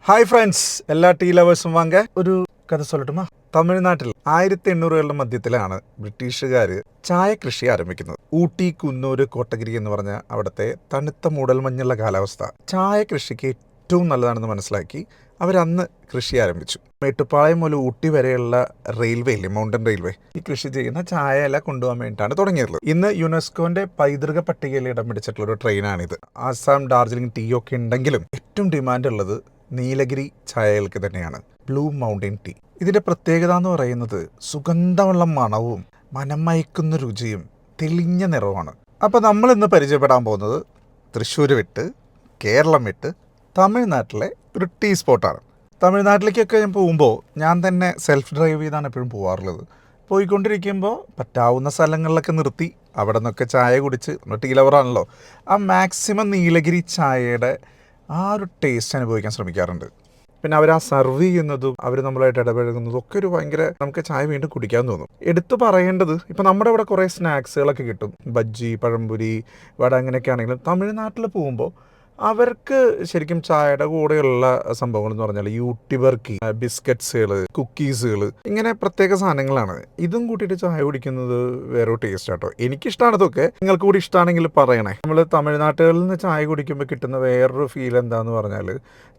Hi friends, എല്ലാ tea ലവേഴ്സും വാങ്ങ ഒരു കഥ சொல்லட்டுமா? തമിഴ്നാട്ടിൽ 1800കളുടെ മധ്യത്തിലാണ് ബ്രിട്ടീഷുകാർ ചായ കൃഷി ആരംഭിക്കുന്നത്. ഊട്ടി, കുന്നൂര്, കോട്ടഗിരി എന്ന് പറഞ്ഞ അവിടുത്തെ തണുത്ത മൂടൽമഞ്ഞുള്ള കാലാവസ്ഥ ചായ കൃഷിക്ക് ഏറ്റവും നല്ലതാണെന്ന് മനസ്സിലാക്കി അവരന്ന് കൃഷി ആരംഭിച്ചു. മേട്ടുപ്പാളയം മുതൽ ഊട്ടി വരെയുള്ള റെയിൽവേ ഇല്ലേ, മൗണ്ടൻ റെയിൽവേ, ഈ കൃഷി ചെയ്യുന്ന ചായ ഇല കൊണ്ടുപോകാൻ വേണ്ടിയിട്ടാണ് തുടങ്ങിയത്. ഇന്ന് യുനെസ്കോന്റെ പൈതൃക പട്ടികയിൽ ഇടം പിടിച്ചിട്ടുള്ള ഒരു ട്രെയിനാണിത്. ആസാം, ഡാർജിലിംഗ് ടീ ഒക്കെ ഉണ്ടെങ്കിലും ഏറ്റവും ഡിമാൻഡ് ഉള്ളത് നീലഗിരി ചായകൾക്ക് തന്നെയാണ്. Blue mountain tea. ഇതിന്റെ പ്രത്യേകത എന്ന് പറയുന്നത് സുഗന്ധമുള്ള മണവും മനം മയക്കുന്ന രുചിയും തെളിഞ്ഞ നിറവുമാണ്. അപ്പോൾ നമ്മൾ ഇന്ന് പരിചയപ്പെടാൻ പോകുന്നത് തൃശ്ശൂർ വിട്ട് കേരളം വിട്ട് തമിഴ്നാട്ടിലെ ഒരു ടീ സ്പോട്ടാണ്. തമിഴ്നാട്ടിലേക്കൊക്കെ ഞാൻ പോകുമ്പോൾ ഞാൻ തന്നെ സെൽഫ് ഡ്രൈവ് ചെയ്താണ് എപ്പോഴും പോകാറുള്ളത്. പോയിക്കൊണ്ടിരിക്കുമ്പോൾ പറ്റാവുന്ന സ്ഥലങ്ങളിലൊക്കെ നിർത്തി അവിടെ നിന്നൊക്കെ ചായ കുടിച്ച്, നമ്മൾ ടീ ലവറാണല്ലോ, ആ മാക്സിമം നീലഗിരി ചായയുടെ ആ ഒരു ടേസ്റ്റ് അനുഭവിക്കാൻ ശ്രമിക്കാറുണ്ട്. പിന്നെ അവർ ആ സർവ് ചെയ്യുന്നതും അവർ നമ്മളായിട്ട് ഇടപഴകുന്നതും ഒക്കെ ഒരു ഭയങ്കര, നമുക്ക് ചായ വീണ്ടും കുടിക്കാൻ തോന്നും. എടുത്തു പറയേണ്ടത്, ഇപ്പം നമ്മുടെ ഇവിടെ കുറേ സ്നാക്സുകളൊക്കെ കിട്ടും, ബജ്ജി, പഴംപൊരി, വട, അങ്ങനെയൊക്കെ ആണെങ്കിലും തമിഴ്നാട്ടിൽ പോകുമ്പോൾ അവർക്ക് ശരിക്കും ചായയുടെ കൂടെയുള്ള സംഭവങ്ങൾ എന്ന് പറഞ്ഞാൽ യൂട്ടിബർക്കി, ബിസ്ക്കറ്റ്സുകൾ, കുക്കീസുകൾ, ഇങ്ങനെ പ്രത്യേക സാധനങ്ങളാണ്. ഇതും കൂട്ടിയിട്ട് ചായ കുടിക്കുന്നത് വേറൊരു ടേസ്റ്റ് ആട്ടോ. എനിക്കിഷ്ടമാണ് ഇതൊക്കെ. നിങ്ങൾക്ക് കൂടി ഇഷ്ടമാണെങ്കിൽ പറയണേ. നമ്മൾ തമിഴ്നാട്ടുകളിൽ നിന്ന് ചായ കുടിക്കുമ്പോൾ കിട്ടുന്ന വേറൊരു ഫീൽ എന്താന്ന് പറഞ്ഞാൽ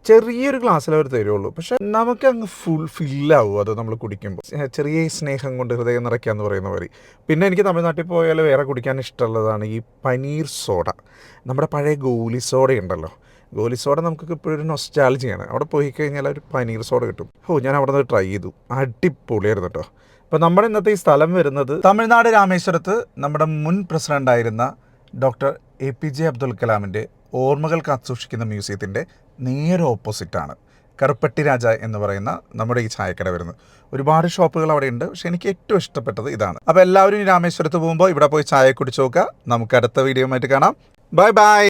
ചെറിയൊരു ഗ്ലാസ്സിൽ അവർ തരുള്ളൂ, പക്ഷെ നമുക്ക് അങ്ങ് ഫില്ലാവും അത് നമ്മൾ കുടിക്കുമ്പോൾ. ചെറിയ സ്നേഹം കൊണ്ട് ഹൃദയം നിറയ്ക്കാന്ന് പറയുന്ന പോലെ. പിന്നെ എനിക്ക് തമിഴ്നാട്ടിൽ പോയാൽ വേറെ കുടിക്കാൻ ഇഷ്ടമുള്ളതാണ് ഈ പനീർ സോഡ. നമ്മുടെ പഴയ ഗോലി സോഡ ഉണ്ടല്ലോ, ഗോലി സോഡ നമുക്കൊക്കെ ഇപ്പോഴൊരു ഒരു നൊസ്റ്റാൾജിയാണ്. അവിടെ പോയി കഴിഞ്ഞാൽ ഒരു പനീർ സോഡ കിട്ടും. ഞാൻ അവിടെ നിന്ന് ട്രൈ ചെയ്തു, അടിപൊളിയായിരുന്നു കേട്ടോ. അപ്പോൾ നമ്മുടെ ഇന്നത്തെ ഈ സ്ഥലം വരുന്നത് തമിഴ്നാട് രാമേശ്വരത്ത് നമ്മുടെ മുൻ പ്രസിഡൻ്റായിരുന്ന ഡോക്ടർ APJ അബ്ദുൽ കലാമിൻ്റെ ഓർമ്മകൾ കാത്തുസൂക്ഷിക്കുന്ന മ്യൂസിയത്തിൻ്റെ നേരെ ഓപ്പോസിറ്റാണ് കറുപ്പട്ടി രാജ എന്ന് പറയുന്ന നമ്മുടെ ഈ ചായക്കട വരുന്നത്. ഒരുപാട് ഷോപ്പുകൾ അവിടെ ഉണ്ട്, പക്ഷെ എനിക്ക് ഏറ്റവും ഇഷ്ടപ്പെട്ടത് ഇതാണ്. അപ്പോൾ എല്ലാവരും ഈ രാമേശ്വരത്ത് പോകുമ്പോൾ ഇവിടെ പോയി ചായ കുടിച്ച് നോക്കുക. നമുക്ക് അടുത്ത വീഡിയോ ആയിട്ട് കാണാം. Bye bye.